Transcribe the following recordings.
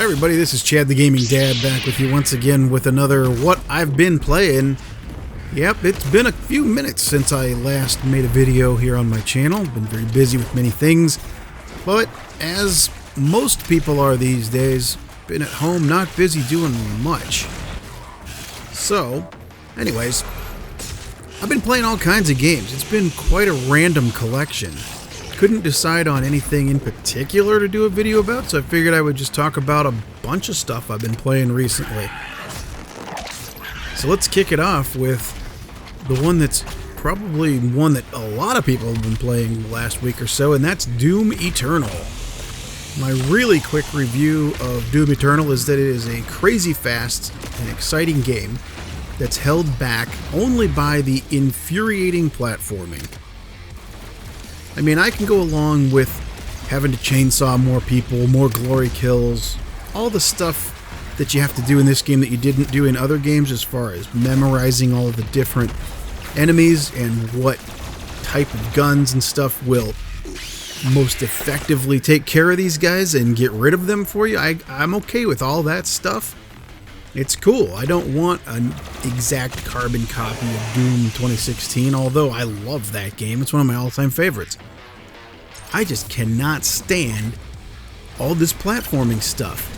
everybody, this is Chad the Gaming Dad back with you once again with another What I've Been Playing. Yep, it's been a few minutes since I last made a video here on my channel. Been very busy with many things, but as most people are these days, been at home not busy doing much. So, anyways, I've been playing all kinds of games. It's been quite a random collection. Couldn't decide on anything in particular to do a video about, so I figured I would just talk about a bunch of stuff I've been playing recently. So let's kick it off with the one that's probably one that a lot of people have been playing the last week or so, and that's Doom Eternal. My really quick review of Doom Eternal is that it is a crazy fast and exciting game that's held back only by the infuriating platforming. I mean, I can go along with having to chainsaw more people, more glory kills, all the stuff that you have to do in this game that you didn't do in other games as far as memorizing all of the different enemies and what type of guns and stuff will most effectively take care of these guys and get rid of them for you. I'm okay with all that stuff. It's cool. I don't want an exact carbon copy of Doom 2016, although I love that game. It's one of my all-time favorites. I just cannot stand all this platforming stuff.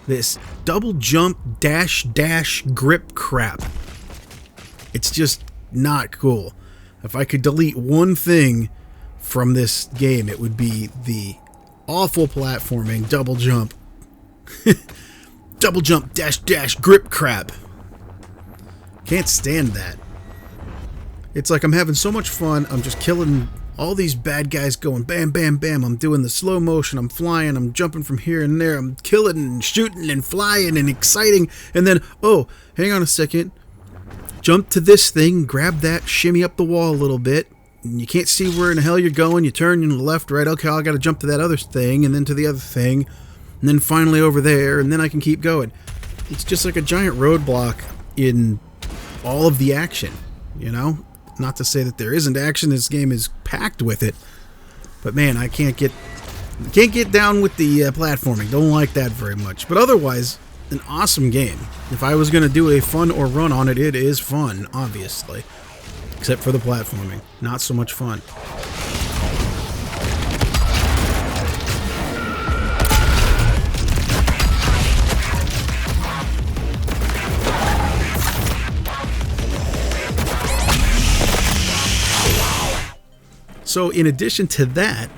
This double jump, dash, grip crap. It's just not cool. If I could delete one thing from this game, it would be the awful platforming, double jump. Double jump, dash, grip crap. Can't stand that. It's like I'm having so much fun. I'm just killing all these bad guys going bam, bam, bam. I'm doing the slow motion. I'm flying. I'm jumping from here and there. I'm killing and shooting and flying and exciting. And then, oh, hang on a second. Jump to this thing. Grab that. Shimmy up the wall a little bit. And you can't see where in the hell you're going. You turn to the left, right. Okay, I got to jump to that other thing and then to the other thing. And then finally over there, and then I can keep going. It's just like a giant roadblock in all of the action, you know? Not to say that there isn't action, this game is packed with it. But man, I can't get down with the platforming. Don't like that very much. But otherwise, an awesome game. If I was going to do a fun or run on it, it is fun, obviously. Except for the platforming. Not so much fun. So in addition to that,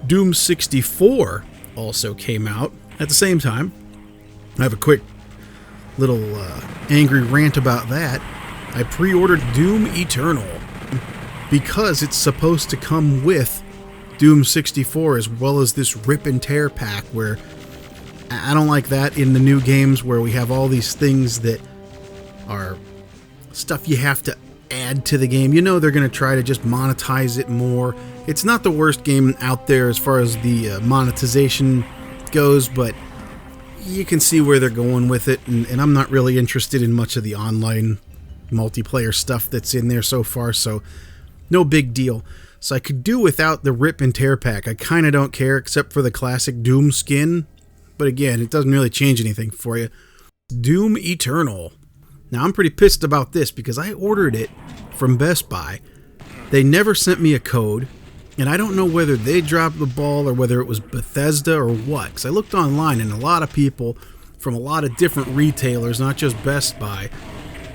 Doom 64 also came out at the same time. I have a quick little angry rant about that. I pre-ordered Doom Eternal because it's supposed to come with Doom 64 as well as this rip and tear pack, where I don't like that in the new games where we have all these things that are stuff you have to add to the game. You know they're going to try to just monetize it more. It's not the worst game out there as far as the monetization goes, but you can see where they're going with it, and I'm not really interested in much of the online multiplayer stuff that's in there so far, so no big deal. So I could do without the rip and tear pack. I kind of don't care except for the classic Doom skin, but again, it doesn't really change anything for you. Doom Eternal. Now, I'm pretty pissed about this because I ordered it from Best Buy. They never sent me a code, and I don't know whether they dropped the ball or whether it was Bethesda or what, because I looked online and a lot of people from a lot of different retailers, not just Best Buy,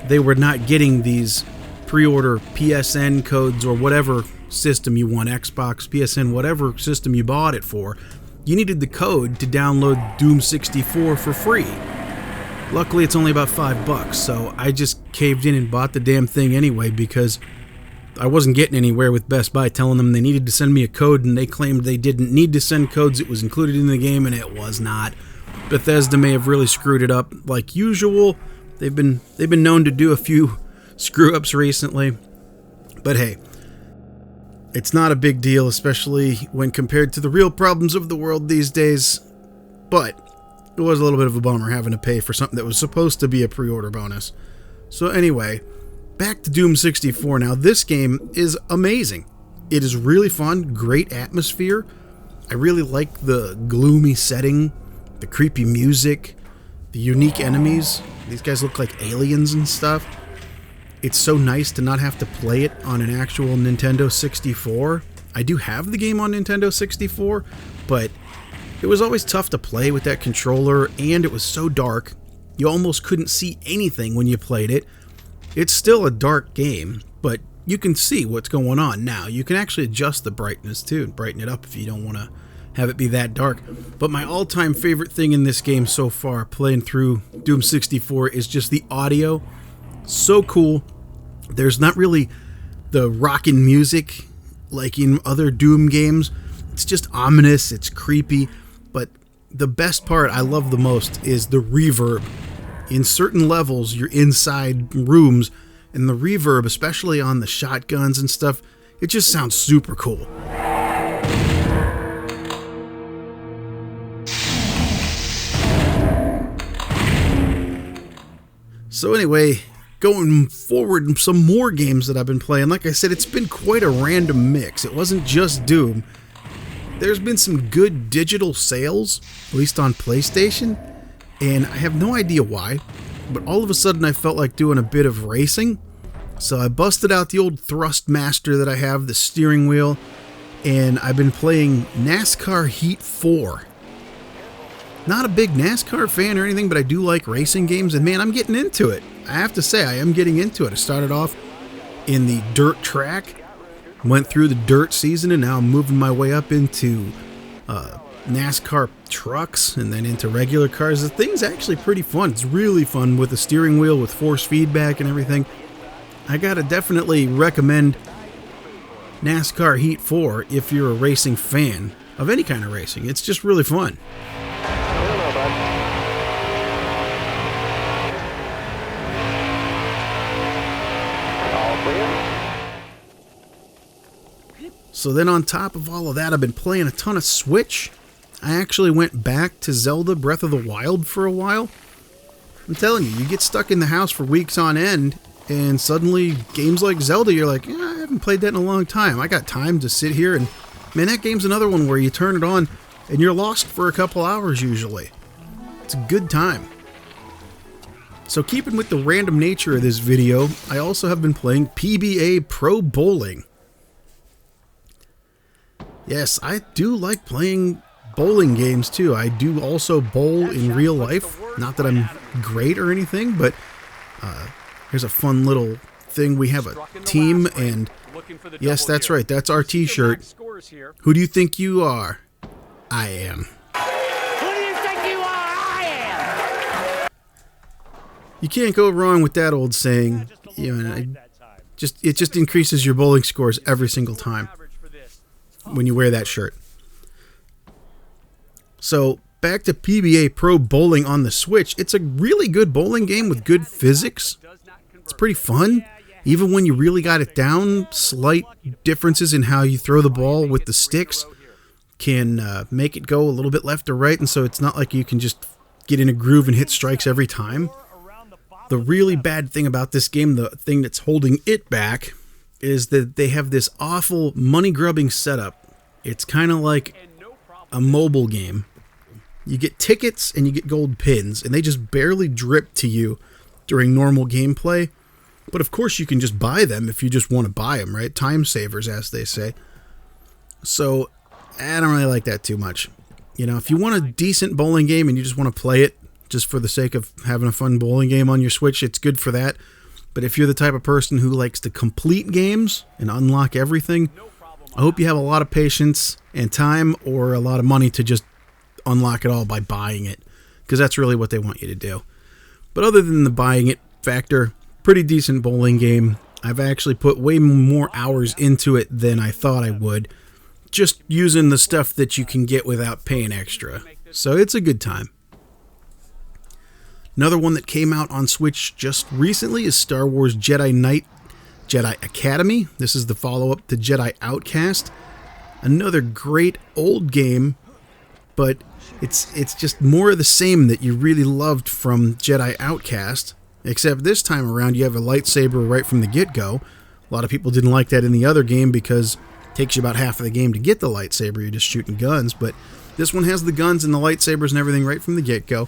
they were not getting these pre-order PSN codes or whatever system you want, Xbox, PSN, whatever system you bought it for. You needed the code to download Doom 64 for free. Luckily, it's only about $5, so I just caved in and bought the damn thing anyway because I wasn't getting anywhere with Best Buy telling them they needed to send me a code, and they claimed they didn't need to send codes. It was included in the game, and it was not. Bethesda may have really screwed it up like usual. They've been known to do a few screw-ups recently, but hey, it's not a big deal, especially when compared to the real problems of the world these days. But it was a little bit of a bummer having to pay for something that was supposed to be a pre-order bonus. So anyway, back to Doom 64. Now, this game is amazing. It is really fun, great atmosphere. I really like the gloomy setting the creepy music, the unique enemies. These guys look like aliens and stuff. It's so nice to not have to play it on an actual Nintendo 64. I do have the game on Nintendo 64, but it was always tough to play with that controller, and it was so dark, you almost couldn't see anything when you played it. It's still a dark game, but you can see what's going on now. You can actually adjust the brightness too, and brighten it up if you don't want to have it be that dark. But my all-time favorite thing in this game so far, playing through Doom 64, is just the audio. So cool. There's not really the rockin' music like in other Doom games. It's just ominous, it's creepy. But the best part I love the most is the reverb. In certain levels, you're inside rooms, and the reverb, especially on the shotguns and stuff, it just sounds super cool. So anyway, going forward, some more games that I've been playing. Like I said, it's been quite a random mix. It wasn't just Doom. There's been some good digital sales, at least on PlayStation, and I have no idea why, but all of a sudden I felt like doing a bit of racing, so I busted out the old Thrustmaster that I have, the steering wheel, and I've been playing NASCAR Heat 4. Not a big NASCAR fan or anything, but I do like racing games, and man, I'm getting into it. I have to say, I am getting into it. I started off in the dirt track, went through the dirt season, and now I'm moving my way up into NASCAR trucks and then into regular cars. The thing's actually pretty fun. It's really fun with the steering wheel, with force feedback and everything. I gotta definitely recommend NASCAR Heat 4 if you're a racing fan of any kind of racing. It's just really fun. So then on top of all of that, I've been playing a ton of Switch. I actually went back to Zelda Breath of the Wild for a while. I'm telling you, you get stuck in the house for weeks on end, and suddenly games like Zelda, you're like, I haven't played that in a long time. I got time to sit here, and man, that game's another one where you turn it on and you're lost for a couple hours usually. It's a good time. So keeping with the random nature of this video, I also have been playing PBA Pro Bowling. Yes, I do like playing bowling games too. I do also bowl in real life. Not that I'm great or anything, but here's a fun little thing. We have a team, and yes, that's right. That's our t-shirt. Who do you think you are? I am. Who do you think you are? I am. You can't go wrong with that old saying. You know, it just increases your bowling scores every single time when you wear that shirt. So back to PBA Pro Bowling on the Switch. It's a really good bowling game with good physics. It's pretty fun. Even when you really got it down, slight differences in how you throw the ball with the sticks can make it go a little bit left or right, and so it's not like you can just get in a groove and hit strikes every time. The really bad thing about this game, the thing that's holding it back, is that they have this awful money-grubbing setup. It's kind of like a mobile game. You get tickets and you get gold pins, and they just barely drip to you during normal gameplay. But of course you can just buy them if you just want to buy them, right? Time savers, as they say. So I don't really like that too much. You know, if you want a decent bowling game and you just want to play it just for the sake of having a fun bowling game on your Switch, it's good for that. But if you're the type of person who likes to complete games and unlock everything, I hope you have a lot of patience and time, or a lot of money to just unlock it all by buying it, because that's really what they want you to do. But other than the buying it factor, pretty decent bowling game. I've actually put way more hours into it than I thought I would, just using the stuff that you can get without paying extra. So it's a good time. Another one that came out on Switch just recently is Star Wars Jedi Knight Jedi Academy. This is the follow-up to Jedi Outcast. Another great old game, but it's just more of the same that you really loved from Jedi Outcast, except this time around you have a lightsaber right from the get-go. A lot of people didn't like that in the other game because it takes you about half of the game to get the lightsaber. You're just shooting guns, but This one has the guns and the lightsabers and everything right from the get-go.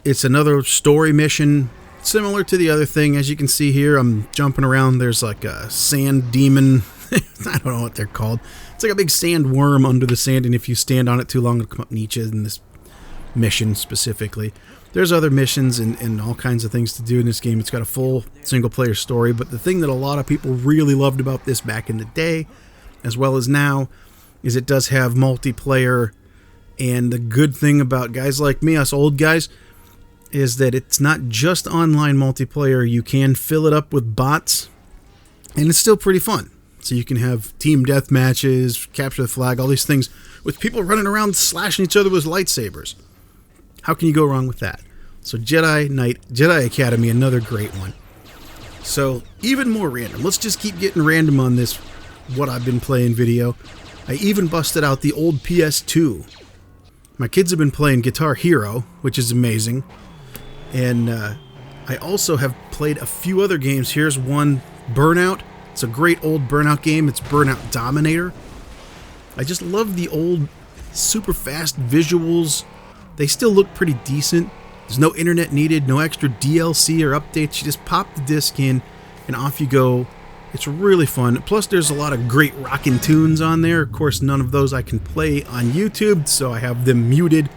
It's another story mission, similar to the other thing. As you can see here, I'm jumping around. There's like a sand demon. I don't know what they're called. It's like a big sand worm under the sand, and if you stand on it too long, it'll come up and eat you in this mission specifically. There's other missions and all kinds of things to do in this game. It's got a full single-player story, but the thing that a lot of people really loved about this back in the day, as well as now, is it does have multiplayer. And the good thing about guys like me, us old guys, is that it's not just online multiplayer. You can fill it up with bots, and it's still pretty fun. So you can have team death matches, capture the flag, all these things with people running around slashing each other with lightsabers. How can you go wrong with that? So Jedi Academy, another great one. So even more random. Let's just keep getting random on this what I've been playing video. I even busted out the old PS2. My kids have been playing Guitar Hero, which is amazing. And I also have played a few other games. Here's one, Burnout. It's a great old Burnout game. It's Burnout Dominator. I just love the old super fast visuals. They still look pretty decent. There's no internet needed, no extra DLC or updates. You just pop the disc in and off you go. It's really fun. Plus there's a lot of great rockin' tunes on there. Of course, none of those I can play on YouTube, so I have them muted.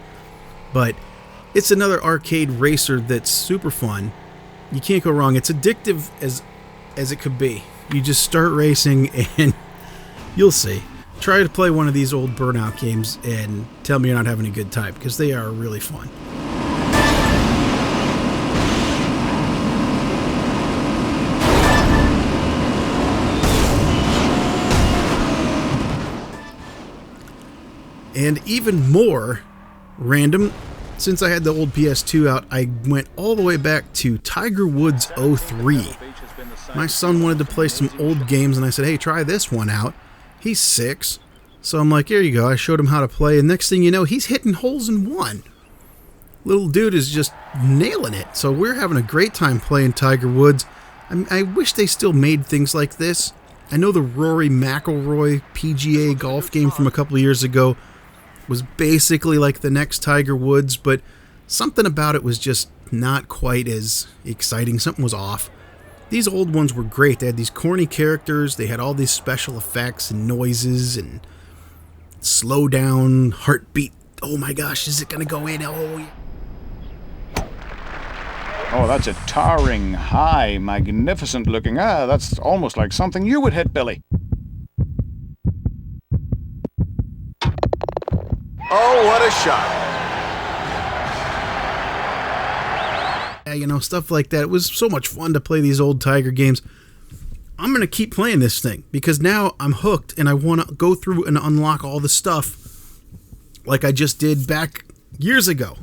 But it's another arcade racer that's super fun. You can't go wrong. It's addictive as it could be. You just start racing and you'll see. Try to play one of these old Burnout games and tell me you're not having a good time, because they are really fun. And even more random, since I had the old PS2 out, I went all the way back to Tiger Woods 03. My son wanted to play some old games, and I said, hey, try this one out. He's 6, so I'm like, here you go. I showed him how to play, and next thing you know, he's hitting holes in one. Little dude is just nailing it. So we're having a great time playing Tiger Woods. I wish they still made things like this. I know the Rory McIlroy PGA golf game from a couple of years ago was basically like the next Tiger Woods, but something about it was just not quite as exciting. Something was off. These old ones were great. They had these corny characters. They had all these special effects and noises and slow down, heartbeat. Oh my gosh, is it going to go in? Oh, yeah. Oh, that's a towering, high, magnificent looking. That's almost like something you would hit, Billy. Oh, what a shot. You know, stuff like that. It was so much fun to play these old Tiger games. I'm going to keep playing this thing because now I'm hooked and I want to go through and unlock all the stuff like I just did back years ago.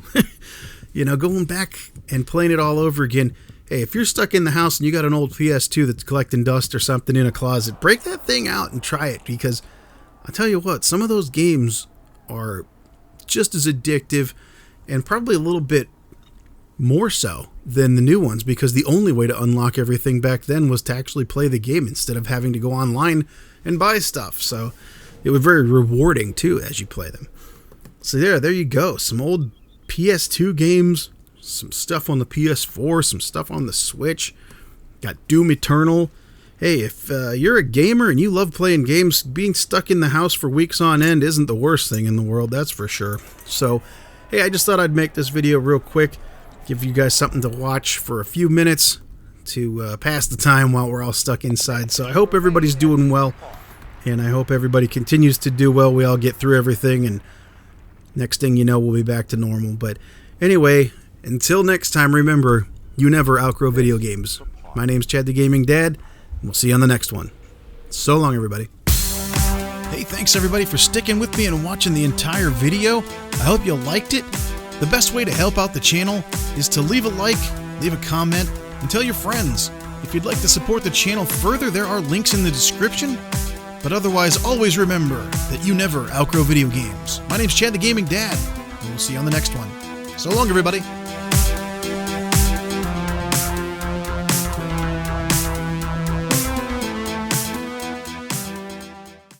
You know, going back and playing it all over again. Hey, if you're stuck in the house and you got an old PS2 that's collecting dust or something in a closet, break that thing out and try it, because I'll tell you what, some of those games are just as addictive and probably a little bit more so than the new ones, because the only way to unlock everything back then was to actually play the game instead of having to go online and buy stuff. So it was very rewarding too as you play them. So there you go. Some old PS2 games, some stuff on the PS4, some stuff on the Switch. Got Doom Eternal. Hey, if you're a gamer and you love playing games, being stuck in the house for weeks on end isn't the worst thing in the world, that's for sure. So, hey, I just thought I'd make this video real quick, give you guys something to watch for a few minutes to pass the time while we're all stuck inside. So I hope everybody's doing well, and I hope everybody continues to do well. We all get through everything, and next thing you know, we'll be back to normal. But anyway, until next time, remember, you never outgrow video games. My name's Chad the Gaming Dad. We'll see you on the next one. So long, everybody. Hey, thanks everybody for sticking with me and watching the entire video. I hope you liked it. The best way to help out the channel is to leave a like, leave a comment, and tell your friends. If you'd like to support the channel further, there are links in the description. But otherwise, always remember that you never outgrow video games. My name's Chad the Gaming Dad, and we'll see you on the next one. So long, everybody.